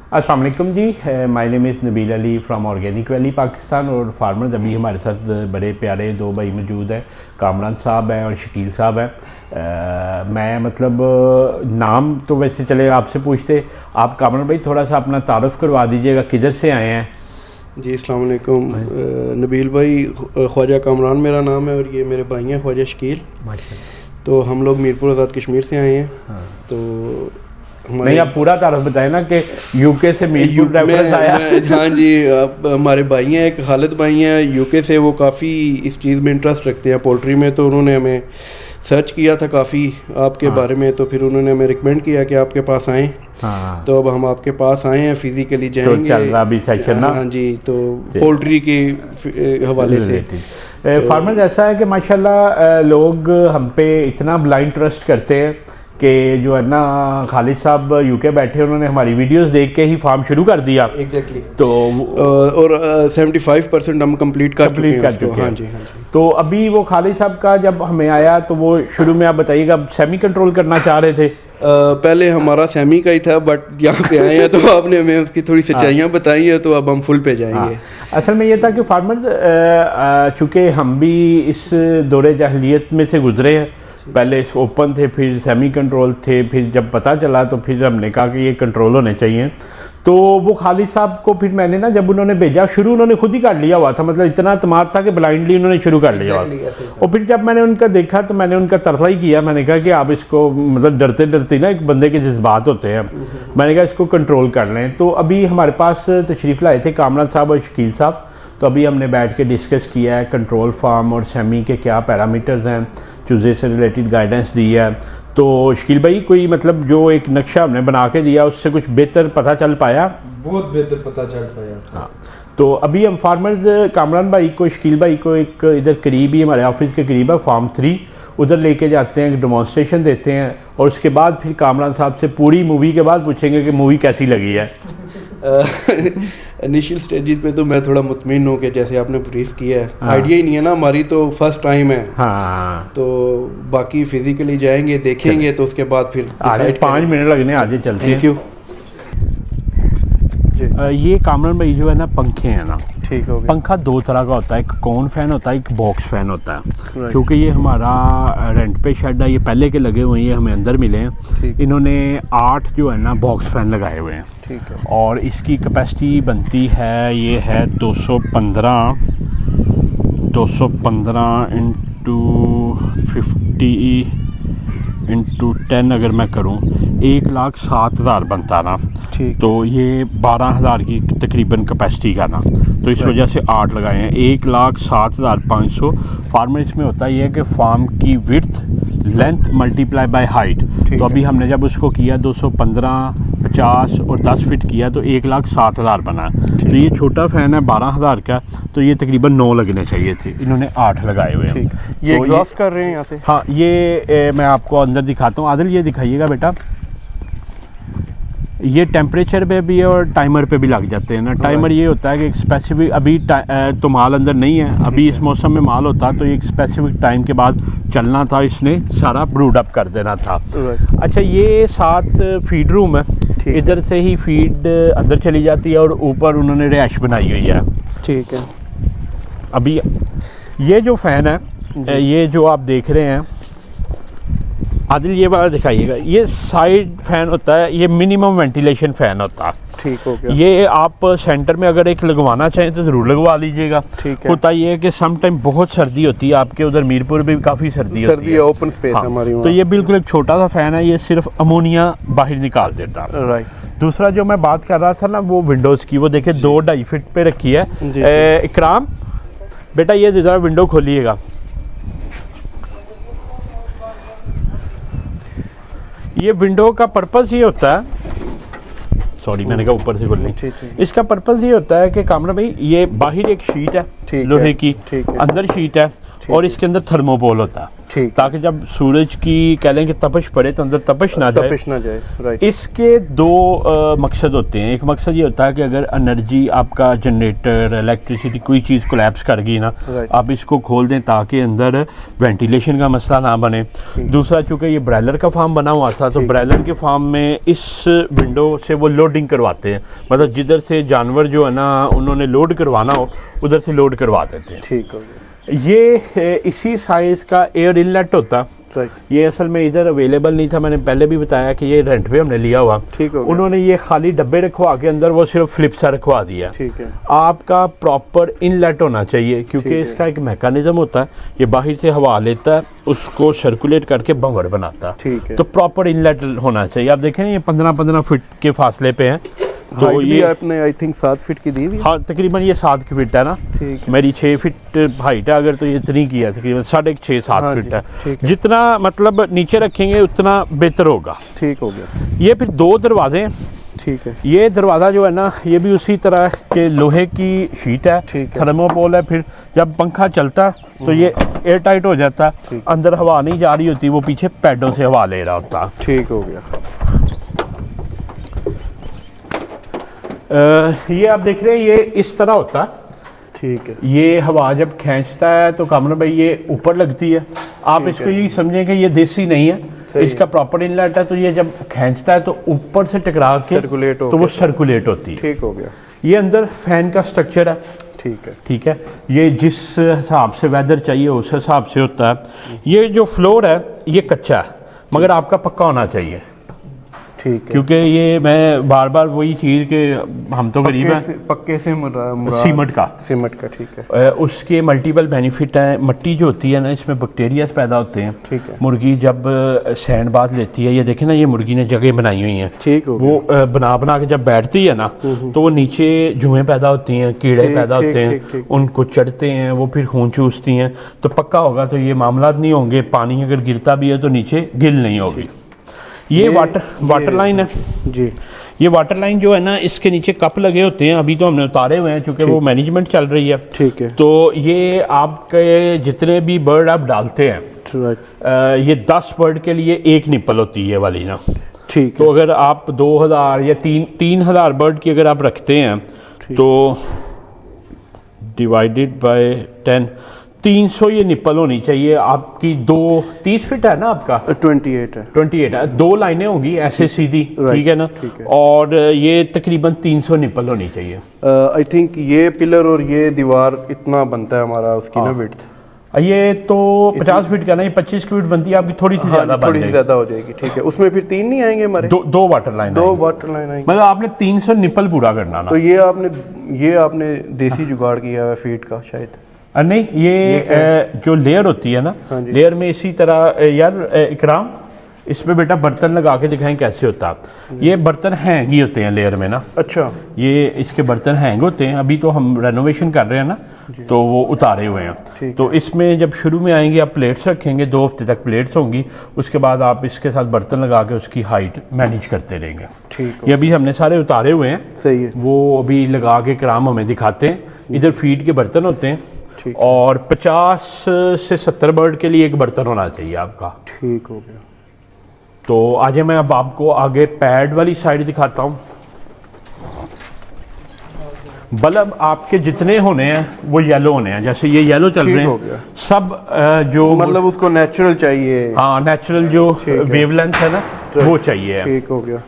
अस्सलाम वालेकुम जी, my name is Nabeel Ali from organic valley Pakistan. और फार्मर्स अभी हमारे साथ बड़े प्यारे दो भाई मौजूद हैं, कामरान साहब हैं और शकील साहब हैं। मैं मतलब नाम तो वैसे चले आपसे पूछते, आप कामरान भाई थोड़ा सा अपना तारुफ करवा दीजिएगा, किधर से आए हैं? जी अस्सलाम वालेकुम नबील भाई, ख्वाजा कामरान मेरा नाम है और ये मेरे भाई हैं ख्वाजा शकील। तो हम लोग मीरपुर आज़ाद कश्मीर से आए हैं। हाँ। तो नहीं, आप पूरा तारुफ बताएं ना कि यूके से मीरपुर रेफरेंस आया। हाँ जी, आप हमारे भाई हैं, एक खालिद भाई हैं यूके से, वो काफ़ी इस चीज़ में इंटरेस्ट रखते हैं पोल्ट्री में। तो उन्होंने हमें सर्च किया था काफ़ी आपके बारे में, तो फिर उन्होंने हमें रिकमेंड किया कि आपके पास आएँ। हाँ। तो अब हम आपके पास आए हैं, फिजिकली जाएंगे। तो चल रहा अभी सेशन ना? हाँ जी, तो पोल्ट्री के हवाले से फार्मर्स ऐसा है कि माशाल्लाह लोग हम पे इतना ब्लाइंड ट्रस्ट करते हैं कि जो है ना, खालिद साहब यूके बैठे, उन्होंने हमारी वीडियोस देख के ही फार्म शुरू कर दिया। एग्जैक्टली। तो और 75% हम कंप्लीट कर चुके हैं। हाँ जी, हाँ जी। तो अभी वो खालिद साहब का जब हमें आया तो वो शुरू में आप बताइएगा, सेमी कंट्रोल करना चाह रहे थे। पहले हमारा सेमी का ही था, बट यहाँ पे आए हैं तो आपने हमें उसकी थोड़ी सच्चाइयाँ बताई हैं, तो अब हम फुल पे जाएंगे। असल में ये था कि फार्मर्स चूँकि हम भी इस दौरे जाहिलियत में से गुजरे हैं, पहले ओपन थे, फिर सेमी कंट्रोल थे, फिर जब पता चला तो फिर हमने कहा कि ये कंट्रोल होने चाहिए। तो वो खालिद साहब को फिर मैंने ना, जब उन्होंने भेजा, शुरू उन्होंने खुद ही कर लिया हुआ था, मतलब इतना अतमाद था कि ब्लाइंडली उन्होंने शुरू कर लिया हुआ। और फिर जब मैंने उनका देखा तो मैंने उनका तरला ही किया। मैंने कहा कि आप इसको, मतलब डरते डरते ना एक बंदे के जज्बात होते हैं, मैंने कहा इसको कंट्रोल कर लें। तो अभी हमारे पास तशरीफ़ लाए थे कामरान साहब और शकील साहब, तो अभी हमने बैठ के डिस्कस किया है कंट्रोल फार्म और सेमी के क्या पैरामीटर्स हैं, चूज़े से रिलेटेड गाइडेंस दी है। तो शकील भाई, कोई मतलब जो एक नक्शा हमने बना के दिया उससे कुछ बेहतर पता चल पाया? बहुत बेहतर पता चल पाया। हाँ, तो अभी हम फार्मर्स कामरान भाई को, शकील भाई को एक इधर करीब ही, हमारे ऑफिस के करीब है फार्म 3, उधर लेके जाते हैं, डेमोन्स्ट्रेशन देते हैं, और उसके बाद फिर कामरान साहब से पूरी मूवी के बाद पूछेंगे कि मूवी कैसी लगी है। इनिशियल स्टेजेस पे तो मैं थोड़ा मुतमिन हूँ कि जैसे आपने ब्रीफ किया है। हाँ। आइडिया ही नहीं है ना, हमारी तो फर्स्ट टाइम है। हाँ। तो बाकी फिजिकली जाएंगे, देखेंगे, तो उसके बाद फिर 5 मिनट लगने, आगे चलते हैं। Thank you. ये कामरान भाई जो है ना, पंखे हैं ना, ठीक हो गया। पंखा 2 तरह का होता है, एक कॉन फैन होता है, एक बॉक्स फैन होता है। क्योंकि ये हमारा रेंट पे शेड है, ये पहले के लगे हुए हैं, ये हमें अंदर मिले हैं। इन्होंने 8 जो है ना बॉक्स फैन लगाए हुए हैं। ठीक है। और इसकी कैपेसिटी बनती है, ये है 215 इंटू 50 इंटू 10 अगर मैं करूं, 1,07,000 बनता ना। ठीक। तो ये 12,000 की तकरीबन कैपेसिटी का ना, तो इस वजह से 8 लगाए हैं। 1,07,500 फार्मर इसमें होता ही है कि फार्म की width, length multiply by height. तो अभी हमने जब उसको किया 215, 50 और 10 फिट किया तो 1,07,000 बना। तो ये छोटा फ़ैन है 12,000 का, तो ये तकरीबन 9 लगने चाहिए थे, इन्होंने 8 लगाए हुए हैं। ये एग्जॉस्ट कर रहे हैं यहाँ से? हाँ, ये मैं आपको अंदर दिखाता हूँ। आदिल, ये दिखाइएगा बेटा। ये टेम्परेचर पे भी और टाइमर पे भी लग जाते हैं ना। टाइमर ये होता है कि एक स्पेसिफिक, अभी तो माल अंदर नहीं है, अभी इस मौसम में माल होता तो एक स्पेसिफिक टाइम के बाद चलना था, इसने सारा ब्रूड अप कर देना था। अच्छा, ये 7 फीड रूम है, इधर से ही फीड अंदर चली जाती है और ऊपर उन्होंने रैश बनाई हुई है। ठीक है। अभी ये जो फ़ैन है, ये जो आप देख रहे हैं, आदिल ये वाला दिखाइएगा, ये साइड फैन होता है, ये मिनिमम वेंटिलेशन फ़ैन होता है। ठीक हो गया। ये आप सेंटर में अगर एक लगवाना चाहें तो ज़रूर लगवा लीजिएगा। ठीक है। होता ये है कि सम टाइम बहुत सर्दी होती है, आपके उधर मीरपुर में भी काफ़ी सर्दी होती है, ओपन स्पेस है हमारी। तो ये बिल्कुल एक छोटा सा फ़ैन है, ये सिर्फ अमोनिया बाहर निकाल देता है। राइट। दूसरा जो मैं बात कर रहा था ना, वो विंडोज़ की, वो देखिए 2-2.5 फीट पे रखी है। इकराम बेटा, ये ज़रा विंडो खोलिएगा। ये विंडो का पर्पस ये होता है, सॉरी मैंने कहा ऊपर से खोलनी, इसका पर्पस ये होता है कि कामरा भाई, ये बाहर एक शीट है लोहे की, अंदर शीट है, और इसके अंदर थर्मोपोल होता है, ठीक, ताकि जब सूरज की कह लें कि तपश पड़े तो अंदर तपश ना जाए। राइट। इसके दो मकसद होते हैं। एक मकसद ये होता है कि अगर एनर्जी आपका जनरेटर इलेक्ट्रिसिटी कोई चीज़ कोलैप्स कर गई ना, आप इसको खोल दें ताकि अंदर वेंटिलेशन का मसला ना बने। दूसरा, चूँकि ये ब्रायलर का फार्म बना हुआ था, तो ब्रायलर के फार्म में इस विंडो से वो लोडिंग करवाते हैं, मतलब जिधर से जानवर जो है ना उन्होंने लोड करवाना हो उधर से लोड करवा देते हैं। ठीक हो गया। ये इसी साइज़ का एयर इनलेट होता है। राइट। ये असल में इधर अवेलेबल नहीं था, मैंने पहले भी बताया कि ये रेंट पे हमने लिया हुआ। ठीक हो गया। उन्होंने ये खाली डब्बे रखवा के अंदर वो सिर्फ फ्लिप सा रखवा दिया। ठीक है। आपका प्रॉपर इनलेट होना चाहिए, क्योंकि इसका एक मैकेनिज्म होता है, ये बाहर से हवा लेता है, उसको सर्कुलेट करके भंवर बनाता है। ठीक है। तो प्रॉपर इनलेट होना चाहिए। आप देखें ये 15-15 फीट के फासले पे हैं। तो ये आपने आई थिंक 7 फीट की दी हुई है। हाँ, तकरीबन ये 7 की फीट है ना। ठीक है। मेरी 6 फीट हाइट है, अगर तो ये इतनी की है, तकरीबन 6.5-7 हाँ फीट जी, ठीक है। है। जितना मतलब नीचे रखेंगे उतना बेहतर होगा। ठीक हो गया। ये फिर 2 दरवाजे हैं। ठीक है। ये दरवाज़ा जो है ना, ये भी उसी तरह के लोहे की शीट है, ठीक है। थर्मोपोल है। फिर जब पंखा चलता है तो ये एयर टाइट हो जाता है, ठीक। अंदर हवा नहीं जा रही होती, वो पीछे पैडों से हवा ले रहा होता। ठीक हो गया। ये आप देख रहे हैं, ये इस तरह होता है। ठीक है। ये हवा जब खींचता है तो कामरान भाई ये ऊपर लगती है। आप इसको ये समझें कि ये देसी नहीं है, इसका प्रॉपर इनलेट है। तो ये जब खींचता है तो ऊपर से टकरा के सर्कुलेट तो वो सर्कुलेट होती है। ठीक हो गया। ये अंदर फैन का स्ट्रक्चर है। ठीक है। ठीक है। ये जिस हिसाब से वेदर चाहिए उस हिसाब से होता है। ये जो फ्लोर है ये कच्चा है, मगर आपका पक्का होना चाहिए। ठीक है। क्योंकि ये मैं बार बार वही चीज़ के हम तो गरीब हैं। पक्के से सीमेंट का। सीमेंट का। ठीक है। उसके मल्टीपल बेनिफिट हैं। मिट्टी जो होती है ना, इसमें बैक्टीरिया पैदा होते हैं। ठीक है। मुर्गी जब सैंड बाथ लेती है, ये देखें ना, ये मुर्गी ने जगह बनाई हुई हैं। ठीक हो वो बना बना के जब बैठती है ना, तो वो नीचे जुएं पैदा होती हैं, कीड़े पैदा होते हैं, उनको चढ़ते हैं, वो फिर खून चूसती हैं। तो पक्का होगा तो ये मामला नहीं होंगे। पानी अगर गिरता भी है तो नीचे गिल नहीं होगी। ये वाटर लाइन है जी। ये वाटर लाइन जो है ना, इसके नीचे कप लगे होते हैं। अभी तो हमने उतारे हुए हैं क्योंकि वो मैनेजमेंट चल रही है। ठीक है। तो ये आपके जितने भी बर्ड आप डालते हैं, ये 10 बर्ड के लिए एक निप्पल होती है ये वाली ना। ठीक तो अगर आप 2000 या 3000 बर्ड की अगर आप रखते हैं तो डिवाइडेड बाय 10, 300 ये निप्पल होनी चाहिए आपकी। 30 फीट है ना आपका? 28 है। 2 लाइनें होंगी ऐसे सीधी, ठीक है ना। और ये तकरीबन 300 निप्पल होनी चाहिए। आई थिंक ये पिलर और ये दीवार इतना बनता है हमारा, उसकी ना विड्थ। ये तो 50 फीट का ना, ये 25 फीट बनती है आपकी, थोड़ी सी ज़्यादा थोड़ी सी ज़्यादा हो जाएगी। ठीक है। उसमें फिर 3 नहीं आएंगे हमारे? 2 वाटर लाइन। 2 वाटर लाइन आएंगे। मतलब आपने 300 निप्पल पूरा करना ना। तो ये आपने देसी जुगाड़ किया है फीड का शायद? नहीं, ये जो लेयर होती है ना, लेयर में इसी तरह यार इकराम, इसमें बेटा बर्तन लगा के दिखाएं कैसे होता है। ये बर्तन हैंग ही होते हैं लेयर में ना। अच्छा। ये इसके बर्तन हैंग होते हैं। अभी तो हम रेनोवेशन कर रहे हैं ना, तो वो उतारे हुए हैं। तो इसमें जब शुरू में आएंगे आप प्लेट्स रखेंगे, 2 हफ्ते तक प्लेट्स होंगी। उसके बाद आप इसके साथ बर्तन लगा के उसकी हाइट मैनेज करते रहेंगे। ठीक। ये अभी हमने सारे उतारे हुए हैं। सही है। वो अभी लगा के इकराम हमें दिखाते हैं। इधर फीड के बर्तन होते हैं और 50 से 70 बर्ड के लिए एक बर्तन होना चाहिए आपका। ठीक हो गया। तो आज मैं अब आपको आगे पैड वाली साइड दिखाता हूँ। बल्ब आपके जितने होने हैं वो येलो होने हैं, जैसे ये येलो चल रहे हैं सब, जो मतलब उसको नेचुरल चाहिए। हाँ, नेचुरल जो वेवलेंथ है ना वो चाहिए। ठीक हो गया।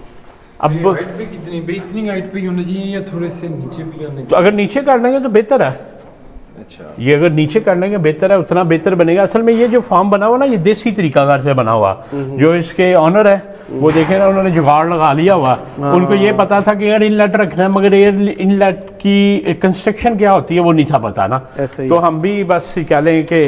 अब हाइट पे कितनी इतनी हाइट पे होना चाहिए या थोड़े से नीचे भी होना चाहिए? तो अगर नीचे कर लेंगे तो बेहतर है। अच्छा। ये अगर नीचे कर लेंगे बेहतर है, उतना बेहतर बनेगा। असल में ये जो फार्म बना हुआ ना, ये देसी तरीकाकार से बना हुआ। जो इसके ऑनर है वो देखे ना, उन्होंने जुगाड़ लगा लिया हुआ। उनको ये पता था कि एयर इनलेट रखना है, मगर एयर इनलेट की कंस्ट्रक्शन क्या होती है वो नहीं था पता ना। तो हम भी बस कह लें कि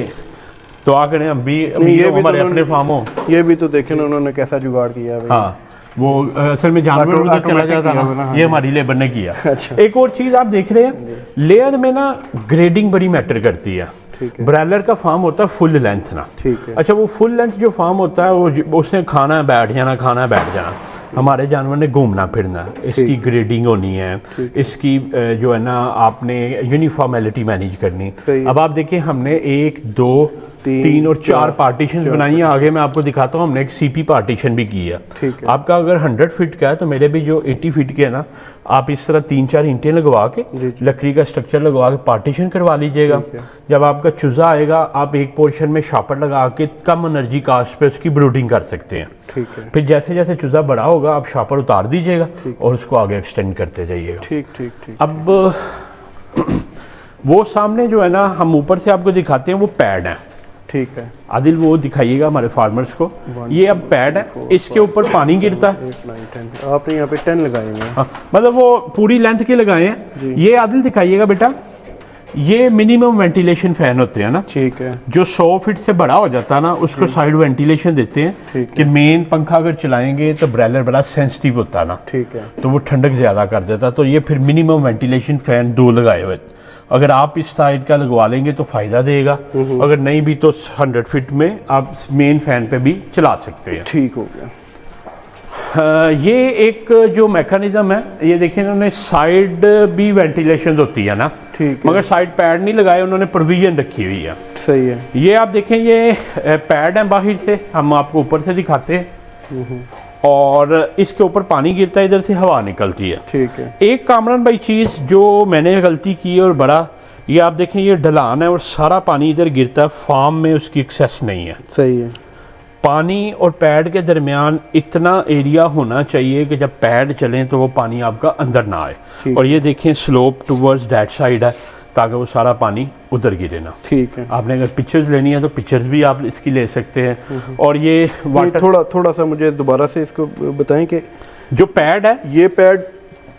दुआ करें हम भी हमारे अपने फार्म हो। ये भी तो देखें उन्होंने कैसा जुगाड़ किया है। हाँ, वो असल में जानवर उधर चला जाता ना, ये हमारी लेबर ने किया। अच्छा। एक और चीज़ आप देख रहे हैं, लेयर में ना ग्रेडिंग बड़ी मैटर करती है। ब्रायलर का फार्म होता है फुल लेंथ ना। ठीक है। अच्छा, वो फुल लेंथ जो फार्म होता है वो उसने खाना है बैठ जाना, खाना है बैठ जाना। हमारे जानवर ने घूमना फिरना है, इसकी ग्रेडिंग होनी है, इसकी जो है ना आपने यूनिफॉर्मेलिटी मैनेज करनी। अब आप देखिए हमने 1 2 3 और 4 पार्टीशन बनाई हैं। आगे मैं आपको दिखाता हूँ, हमने एक सीपी पार्टीशन भी की है। आपका अगर 100 फीट का है तो मेरे भी जो 80 फीट के है ना, आप इस तरह 3-4 ईंटें लगवा के लकड़ी का स्ट्रक्चर लगवा के पार्टीशन करवा लीजिएगा। जब आपका चूजा आएगा आप एक पोर्शन में शापर लगा के कम एनर्जी कास्ट पे उसकी ब्रूडिंग कर सकते हैं। फिर जैसे जैसे चूजा बड़ा होगा आप शापर उतार दीजिएगा और उसको आगे एक्सटेंड करते जाइएगा। ठीक। अब वो सामने जो है ना हम ऊपर से आपको दिखाते हैं वो पैड है। ठीक है आदिल, वो दिखाइएगा हमारे फार्मर्स को। ये अब पैड है, इसके ऊपर पानी गिरता है। 8 9 10 आपने यहाँ पे 10 लगाए हैं। हाँ, मतलब वो पूरी लेंथ के लगाए हैं। ये आदिल दिखाइएगा बेटा, ये मिनिमम वेंटिलेशन फैन होते हैं ना। ठीक है। जो 100 फीट से बड़ा हो जाता है ना उसको साइड वेंटिलेशन देते हैं कि मेन पंखा अगर चलाएंगे तो ब्रेलर बड़ा सेंसिटिव होता है ना। ठीक है। तो वो ठंडक ज़्यादा कर देता, तो ये फिर मिनिमम वेंटिलेशन फैन 2 लगाए हुए। अगर आप इस साइड का लगवा लेंगे तो फ़ायदा देगा, अगर नहीं भी तो 100 फीट में आप मेन फैन पे भी चला सकते हैं। ठीक हो गया। ये एक जो मैकेनिज्म है, ये देखिए इन्होंने साइड भी वेंटिलेशन होती है ना। ठीक, मगर साइड पैड नहीं लगाए, उन्होंने प्रोविजन रखी हुई है। सही है। ये आप देखें, ये पैड है बाहर से, हम आपको ऊपर से दिखाते हैं और इसके ऊपर पानी गिरता है, इधर से हवा निकलती है। ठीक है। एक कामरान भाई चीज़ जो मैंने गलती की और बड़ा, ये आप देखें ये ढलान है और सारा पानी इधर गिरता है, फार्म में उसकी एक्सेस नहीं है। सही है। पानी और पैड के दरमियान इतना एरिया होना चाहिए कि जब पैड चलें तो वो पानी आपका अंदर ना आए। और ये देखें स्लोप टूवर्ड्स दैट साइड है ताकि वो सारा पानी उधर गिरे ना। ठीक है। आपने अगर पिक्चर्स लेनी है तो पिक्चर्स भी आप इसकी ले सकते हैं। और ये वाटर थोड़ा सा मुझे दोबारा से इसको बताएं कि जो पैड है, ये पैड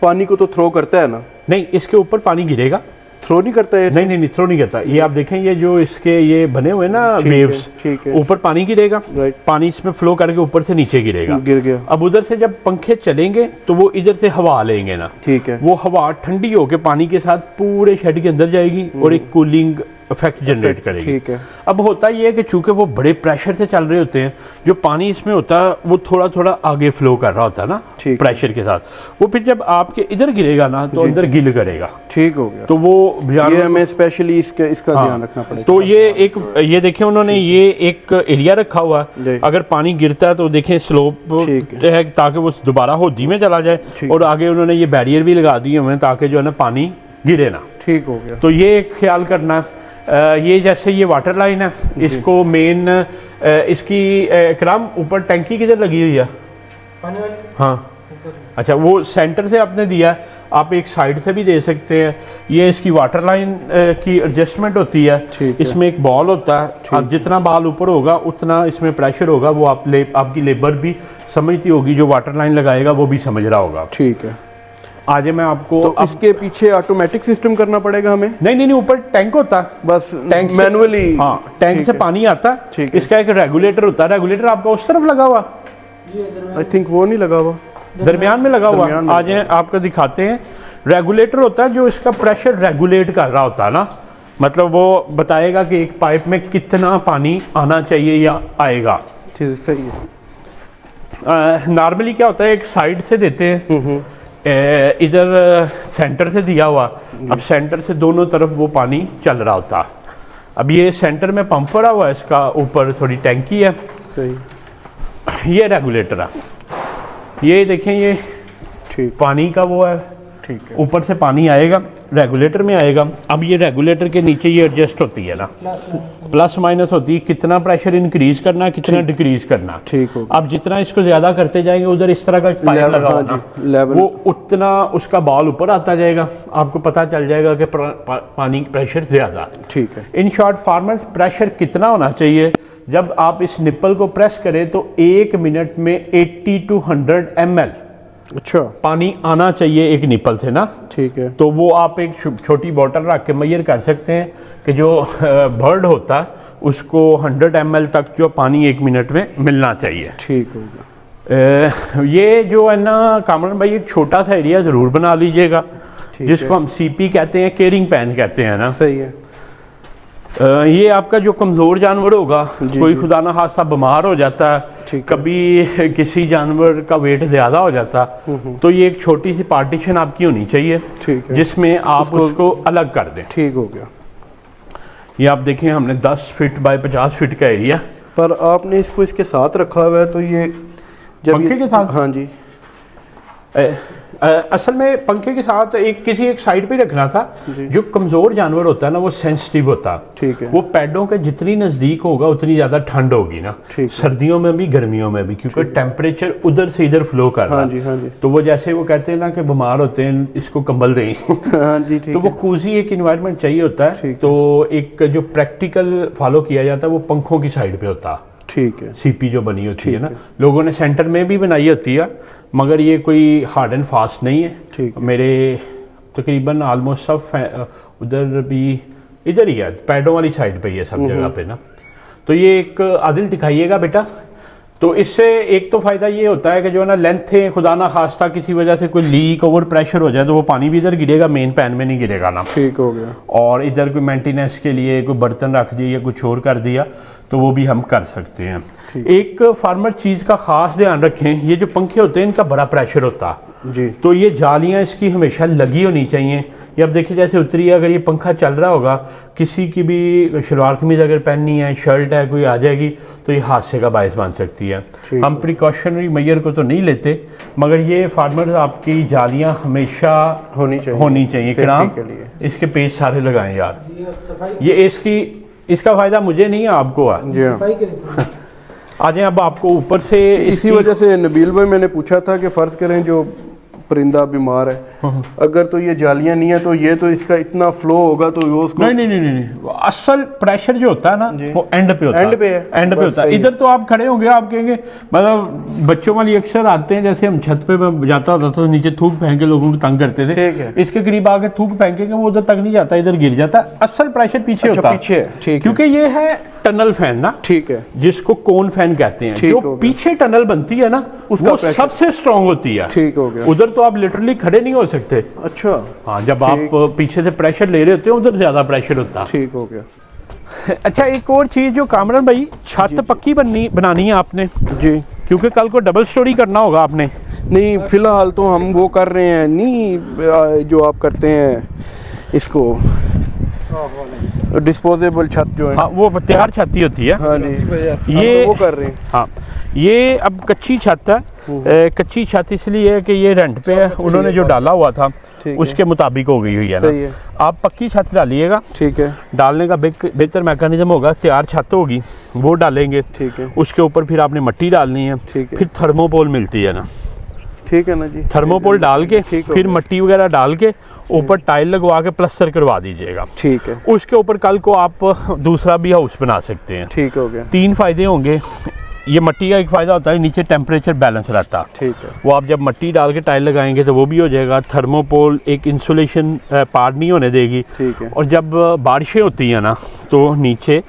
पानी को तो थ्रो करता है ना? नहीं, इसके ऊपर पानी गिरेगा, थ्रो नहीं करता है। नहीं थ्रो नहीं करता। ये आप देखें, ये जो इसके ये बने हुए ना वेव्स, ठीक है। ऊपर पानी गिरेगा, राइट। पानी इसमें फ्लो करके ऊपर से नीचे गिरेगा, गिर गया। अब उधर से जब पंखे चलेंगे तो वो इधर से हवा लेंगे ना। ठीक है। वो हवा ठंडी होकर पानी के साथ पूरे शेड के अंदर जाएगी और एक कूलिंग इफेक्ट जनरेट करेगी। ठीक है। अब होता ये है कि चूंकि वो बड़े प्रेशर से चल रहे होते हैं, जो पानी इसमें होता है वो थोड़ा थोड़ा आगे फ्लो कर रहा होता है ना प्रेशर के साथ, वो फिर जब आपके इधर गिरेगा ना तो अंदर गिल करेगा। ठीक हो गया। तो वो ये हमें स्पेशली इसका ध्यान रखना पड़ेगा। तो ये देखें उन्होंने ये एक एरिया रखा हुआ है, अगर पानी गिरता है तो देखें स्लोप है ताकि वो दोबारा होदी में चला जाए, और आगे उन्होंने ये बैरियर भी लगा दिए हुए ताकि जो है ना पानी गिरे ना। ठीक हो गया। तो ये एक ख्याल करना है। ये जैसे ये वाटर लाइन है, इसको मेन इसकी इकराम ऊपर टैंकी किधर लगी हुई है? पानी वाली? हाँ, अच्छा, वो सेंटर से आपने दिया, आप एक साइड से भी दे सकते हैं। ये इसकी वाटर लाइन की एडजस्टमेंट होती है। इसमें एक बॉल होता है, आप जितना बाल ऊपर होगा उतना इसमें प्रेशर होगा, वो आपकी लेबर भी समझती होगी, जो वाटर लाइन लगाएगा वो भी समझ रहा होगा। ठीक है। आज मैं आपको तो इसके पीछे ऑटोमेटिक सिस्टम करना पड़ेगा हमें? नहीं, ऊपर टैंक होता है, बस टैंक मैनुअली। हाँ, टैंक से पानी आता है, इसका एक रेगुलेटर होता है। रेगुलेटर आपका उस तरफ लगा हुआ, आई थिंक वो नहीं लगा हुआ, दरमियान में लगा हुआ। आज आपको दिखाते हैं, रेगुलेटर होता है जो इसका प्रेशर रेगुलेट कर रहा होता है ना, मतलब वो बताएगा कि एक पाइप में कितना पानी आना चाहिए या आएगा। ठीक, सही है। नॉर्मली क्या होता है, एक साइड से देते हैं, इधर सेंटर से दिया हुआ, अब सेंटर से दोनों तरफ वो पानी चल रहा होता। अब ये सेंटर में पंप पड़ा हुआ है, इसका ऊपर थोड़ी टैंकी है। सही। ये रेगुलेटर है, ये देखें, ये ठीक पानी का वो है। ठीक है। ऊपर से पानी आएगा, रेगुलेटर में आएगा। अब ये रेगुलेटर के नीचे ये एडजस्ट होती है ना, प्लस माइनस होती है, कितना प्रेशर इंक्रीज करना, कितना डिक्रीज करना। ठीक हो। अब जितना इसको ज्यादा करते जाएंगे, उधर इस तरह का पाइप लगा होगा ना, वो उतना उसका बॉल ऊपर आता जाएगा, आपको पता चल जाएगा कि पानी प्रेशर ज्यादा। ठीक है। इन शॉर्ट फार्मर्स, प्रेशर कितना होना चाहिए? जब आप इस निप्पल को प्रेस करें तो 1 मिनट में 80 to 100 ml अच्छा पानी आना चाहिए एक निप्पल से ना। ठीक है। तो वो आप एक छोटी बोतल रख के मेजर कर सकते हैं कि जो बर्ड होता है उसको 100 ml तक जो पानी 1 मिनट में मिलना चाहिए। ठीक होगा। ये जो है ना कामरान भाई, एक छोटा सा एरिया ज़रूर बना लीजिएगा, जिसको हम सीपी कहते हैं, केयरिंग पैन कहते हैं ना। सही है। ये आपका जो कमज़ोर जानवर होगा, कोई खुदा ना खास्ता बीमार हो जाता है, ठीक है। कभी किसी जानवर का वेट ज़्यादा हो जाता, तो ये एक छोटी सी पार्टीशन आपकी होनी चाहिए, ठीक है, जिसमें आप उसको अलग कर दें। ठीक हो गया। ये आप देखें, हमने 10 फीट बाय 50 फीट का एरिया। पर आपने इसको इसके साथ रखा हुआ है, तो ये पंखे के साथ? हाँ जी। असल में पंखे के साथ किसी एक साइड पे रखना था। जो कमज़ोर जानवर होता है ना, वो सेंसिटिव होता है, ठीक है। वो पैडों के जितनी नज़दीक होगा उतनी ज़्यादा ठंड होगी ना, सर्दियों में भी गर्मियों में भी, क्योंकि टेम्परेचर उधर से इधर फ्लो कर रहा है। हाँ जी। तो वो जैसे वो कहते हैं ना कि बीमार होते हैं, इसको कंबल दें। हाँ जी, ठीक तो वो कूजी एक इन्वायरमेंट चाहिए होता है। तो एक जो प्रैक्टिकल फॉलो किया जाता है वो पंखों की साइड पे होता है, ठीक है। सीपी जो बनी होती है ना, लोगों ने सेंटर में भी बनाई होती है, मगर ये कोई हार्ड एंड फास्ट नहीं है। ठीक है। मेरे तकरीबन ऑलमोस्ट सब उधर भी इधर ही है, पैडों वाली साइड पे ही है सब जगह पे ना। तो ये एक आदिल दिखाइएगा बेटा। तो इससे एक तो फ़ायदा ये होता है कि जो है ना, लेंथ है, खुदा ना खास्ता किसी वजह से कोई लीक ओवर प्रेशर हो जाए तो वो पानी भी इधर गिरेगा, मेन पैन में नहीं गिरेगा ना। ठीक हो गया। और इधर कोई मेंटेनेंस के लिए कोई बर्तन रख दिया या कुछ और कर दिया तो वो भी हम कर सकते हैं। एक फार्मर चीज़ का ख़ास ध्यान रखें, ये जो पंखे होते हैं इनका बड़ा प्रेशर होता है जी, तो ये जालियाँ इसकी हमेशा लगी होनी चाहिए। ये अब देखिए जैसे उतरी है, अगर ये पंखा चल रहा होगा, किसी की भी शलवार कमीज़ अगर पहननी है, शर्ट है, कोई आ जाएगी तो ये हादसे का बायस बन सकती है। हम प्रिकॉशनरी मेजर को तो नहीं लेते, मगर ये फार्मर आपकी जालियाँ हमेशा होनी चाहिए। किराम इसके पेज सारे लगाएं यार। ये इसका फ़ायदा मुझे नहीं है, आपको है। आ जाए अब आपको ऊपर से इसी वजह से नबील भाई मैंने पूछा था कि फ़र्ज़ करें जो परिंदा बीमार है, अगर तो ये जालियां नहीं है तो ये तो इसका इतना फ्लो होगा तो वो उसको नहीं, असल प्रेशर जो होता है ना वो एंड पे होता है, एंड पे होता है। इधर तो आप खड़े होंगे, आप कहेंगे, मतलब बच्चों वाली अक्सर आते हैं, जैसे हम छत पे मैं जाता होता था तो नीचे थूक फेंक के लोगों को तंग करते थे, इसके करीब आके थूक फेंकेंगे वो उधर तक नहीं जाता, इधर गिर जाता। असल प्रेशर पीछे होता है, क्योंकि ये है टनल फैन ना, ठीक है, जिसको कोन फैन कहते हैं। जो पीछे टनल बनती है ना वो सबसे स्ट्रांग होती है। ठीक हो गया। उधर तो आप लिटरली खड़े नहीं हो सकते। अच्छा, हाँ, जब आप पीछे से प्रेशर ले रहे होते हैं उधर ज्यादा प्रेशर होता है। ठीक हो गया। अच्छा, एक और चीज जो कामरान भाई, छत पक्की बनानी है आपने जी, क्योंकि कल को डबल स्टोरी करना होगा आपने। नहीं, फिलहाल तो हम वो कर रहे हैं, नहीं जो आप करते हैं इसको डिस्पोजेबल छत जो है, हाँ, वो तैयार छत ही होती है। हाँ जी, ये तो वो कर रहे हैं। हाँ, ये अब कच्ची छत है। कच्ची छत इसलिए है कि ये रेंट पे है, उन्होंने जो डाला हुआ था उसके मुताबिक हो गई हुई है ना। आप पक्की छत डालिएगा, ठीक है। डालने का बेहतर मैकेनिज्म होगा, तैयार छत होगी वो डालेंगे, ठीक है। उसके ऊपर फिर आपने मिट्टी डालनी है, फिर थर्मोपोल मिलती है ना, ठीक है ना जी। थर्मोपोल डाल के फिर मिट्टी वगैरह डाल के ऊपर टाइल लगवा के प्लास्टर करवा दीजिएगा, ठीक है। उसके ऊपर कल को आप दूसरा भी हाउस बना सकते हैं। ठीक हो गया। 3 फायदे होंगे। ये मिट्टी का एक फ़ायदा होता है, नीचे टेम्परेचर बैलेंस रहता है, ठीक है। वो आप जब मिट्टी डाल के टाइल लगाएंगे तो वो भी हो जाएगा। थर्मोपोल एक इंसुलेशन पार्ट नहीं होने देगी, ठीक है। और जब बारिशें होती हैं ना तो नीचे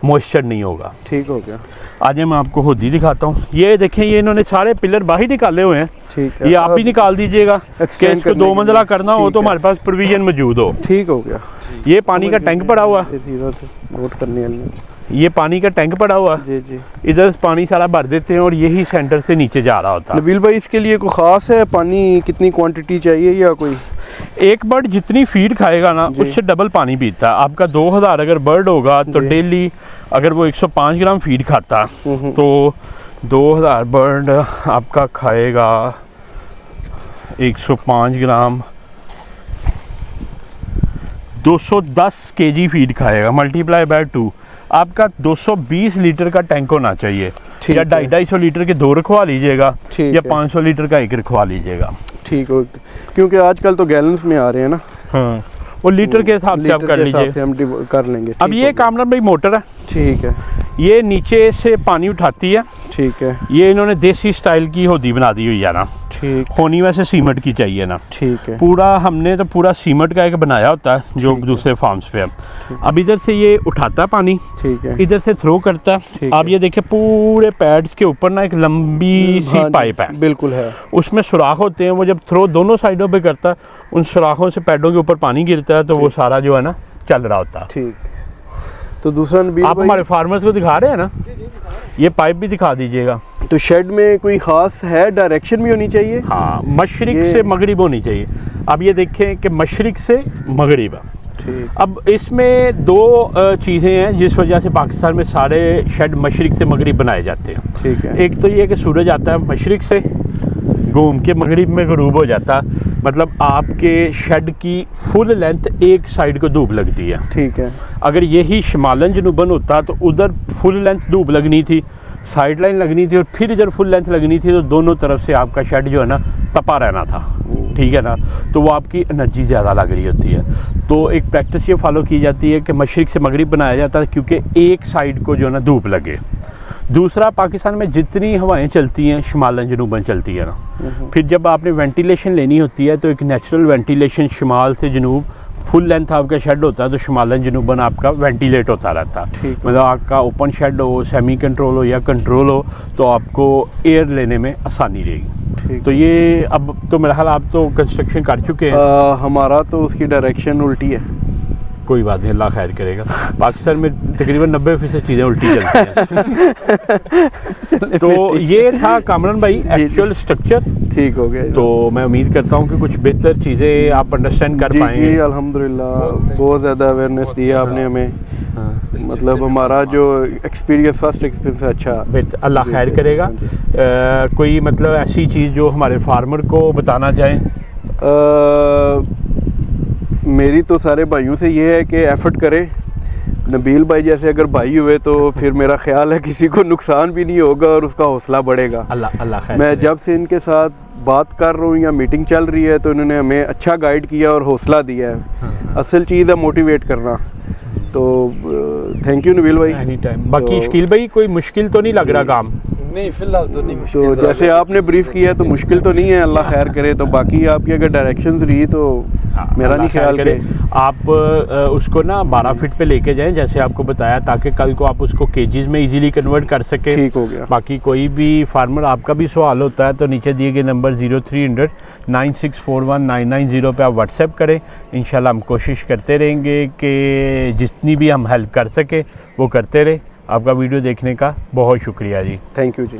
मॉइस्चर नहीं होगा। ठीक हो गया। आज मैं आपको होदी दिखाता हूँ। ये देखें, ये इन्होंने सारे पिलर बाहर निकाले हुए हैं, ठीक है। ये आप ही निकाल दीजिएगा कि इसको 2 मंजिला करना हो तो हमारे पास प्रोविजन मौजूद हो। ठीक हो गया। ये पानी का टैंक पड़ा हुआ है, नोट करने ये पानी का टैंक पड़ा हुआ है, जी। इधर पानी सारा भर देते हैं और यही सेंटर से नीचे जा रहा होता है। नबील भाई, इसके लिए कोई ख़ास है, पानी कितनी क्वांटिटी चाहिए या कोई? एक बर्ड जितनी फीड खाएगा ना उससे डबल पानी पीता है। आपका 2000 अगर बर्ड होगा तो डेली अगर वो 105 ग्राम फीड खाता तो 2000 बर्ड आपका खाएगा 105 ग्राम 210 kg फीड खाएगा, मल्टीप्लाई बाय 2 आपका 220 लीटर का टैंक होना चाहिए। या 250 लीटर के 2 रखवा लीजिएगा या 500 लीटर का 1 रखवा लीजिएगा। ठीक है, क्योंकि आजकल तो गैलन्स में आ रहे हैं ना। हाँ, वो लीटर के हिसाब से आप कर लीजिए, हम कर लेंगे। अब ये कामरान भाई मोटर है, ठीक है। ये नीचे से पानी उठाती है, ठीक है। ये इन्होंने देसी स्टाइल की होदी बना दी हुई है ना, ठीक। होनी वैसे सीमेंट की चाहिए ना, ठीक है। पूरा हमने तो पूरा सीमेंट का एक बनाया होता है जो दूसरे फार्म्स पे है। अब इधर से ये उठाता है पानी, ठीक है, इधर से थ्रो करता है। आप ये देखिए पूरे पैड्स के ऊपर ना एक लंबी सी पाइप है, बिल्कुल है, उसमें सुराख होते हैं। वो जब थ्रो दोनों साइडों पे करता है, उन सुराखों से पैडों के ऊपर पानी गिरता है तो वो सारा जो है ना चल रहा होता है। ठीक। तो दूसरा नबील आप भाई, हमारे फार्मर्स को दिखा रहे हैं ना, ये पाइप भी दिखा दीजिएगा। तो शेड में कोई ख़ास है, डायरेक्शन भी होनी चाहिए? हाँ, मशरिक ये- से मगरिब होनी चाहिए। अब ये देखें कि मशरिक से मगरिब है। ठीक, अब इसमें दो चीज़ें हैं जिस वजह से पाकिस्तान में सारे शेड मशरिक से मगरिब बनाए जाते हैं। ठीक है। एक तो ये कि सूरज आता है मशरिक से, घूम के मगरिब में गरूब हो जाता है, मतलब आपके शेड की फुल लेंथ एक साइड को धूप लगती है। ठीक है। अगर यही शिमालन जनूबन होता तो उधर फुल लेंथ धूप लगनी थी, साइड लाइन लगनी थी और फिर इधर फुल लेंथ लगनी थी, तो दोनों तरफ से आपका शेड जो है ना तपा रहना था, ठीक है ना, तो वो आपकी एनर्जी ज़्यादा लग रही होती है। तो एक प्रैक्टिस ये फॉलो की जाती है कि मशरिक से मगरिब बनाया जाता है क्योंकि एक साइड को जो है ना धूप लगे। दूसरा, पाकिस्तान में जितनी हवाएं चलती हैं शिमालन जनूबन चलती है ना, फिर जब आपने वेंटिलेशन लेनी होती है तो एक नेचुरल वेंटिलेशन शिमाल से जनूब, फुल लेंथ आपका शेड होता है तो शिमालन जनूबन आपका वेंटिलेट होता रहता है। ठीक। मतलब आपका ओपन शेड हो, सेमी कंट्रोल हो या कंट्रोल हो, तो आपको एयर लेने में आसानी रहेगी। ठीक। तो ये अब तो मेरा ख्याल आप तो कंस्ट्रक्शन कर चुके हैं। हमारा तो उसकी डायरेक्शन उल्टी है। कोई बात नहीं, अल्लाह खैर करेगा। पाकिस्तान में तकरीबन 90% चीज़ें उल्टी चलती हैं। तो ये था कामरान भाई एक्चुअल स्ट्रक्चर। ठीक हो गया। तो मैं उम्मीद करता हूँ कि कुछ बेहतर चीज़ें आप अंडरस्टैंड कर जी पाएंगे। जी, अल्हम्दुलिल्लाह बहुत ज़्यादा अवेयरनेस दी है आपने हमें। हाँ, मतलब हमारा जो एक्सपीरियंस, फर्स्ट एक्सपीरियंस अच्छा। बेहतर, अल्लाह खैर करेगा। कोई मतलब ऐसी चीज़ जो हमारे फार्मर को बताना चाहें? मेरी तो सारे भाइयों से ये है कि एफर्ट करें। नबील भाई जैसे अगर भाई हुए तो फिर मेरा ख्याल है किसी को नुकसान भी नहीं होगा और उसका हौसला बढ़ेगा। अल्लाह खैर मैं करेगा। जब से इनके साथ बात कर रहा हूँ या मीटिंग चल रही है तो इन्होंने हमें अच्छा गाइड किया और हौसला दिया है। हाँ। असल चीज़ है मोटिवेट करना। तो थैंक यू नबील भाई। Any time. बाकी तो- शकील भाई कोई मुश्किल तो नहीं लग रहा काम? नहीं, फिलहाल तो नहीं मुश्किल। तो जैसे आपने ब्रीफ किया तो मुश्किल तो नहीं है, अल्लाह खैर करे। तो बाकी आपकी अगर डायरेक्शंस रही तो मेरा अल्लाह नहीं खैर ख्याल करे। कि आप उसको ना 12 फीट पे लेके जाएं जैसे आपको बताया, ताकि कल को आप उसको केजीज में इजीली कन्वर्ट कर सके। ठीक हो गया। बाकी कोई भी फार्मर आपका भी सवाल होता है तो नीचे दिए गए नंबर 0300 9641 990 पे आप व्हाट्सएप करें। इंशाल्लाह हम कोशिश करते रहेंगे कि जितनी भी हम हेल्प कर सके वो करते रहे। आपका वीडियो देखने का बहुत शुक्रिया जी। Thank you ji.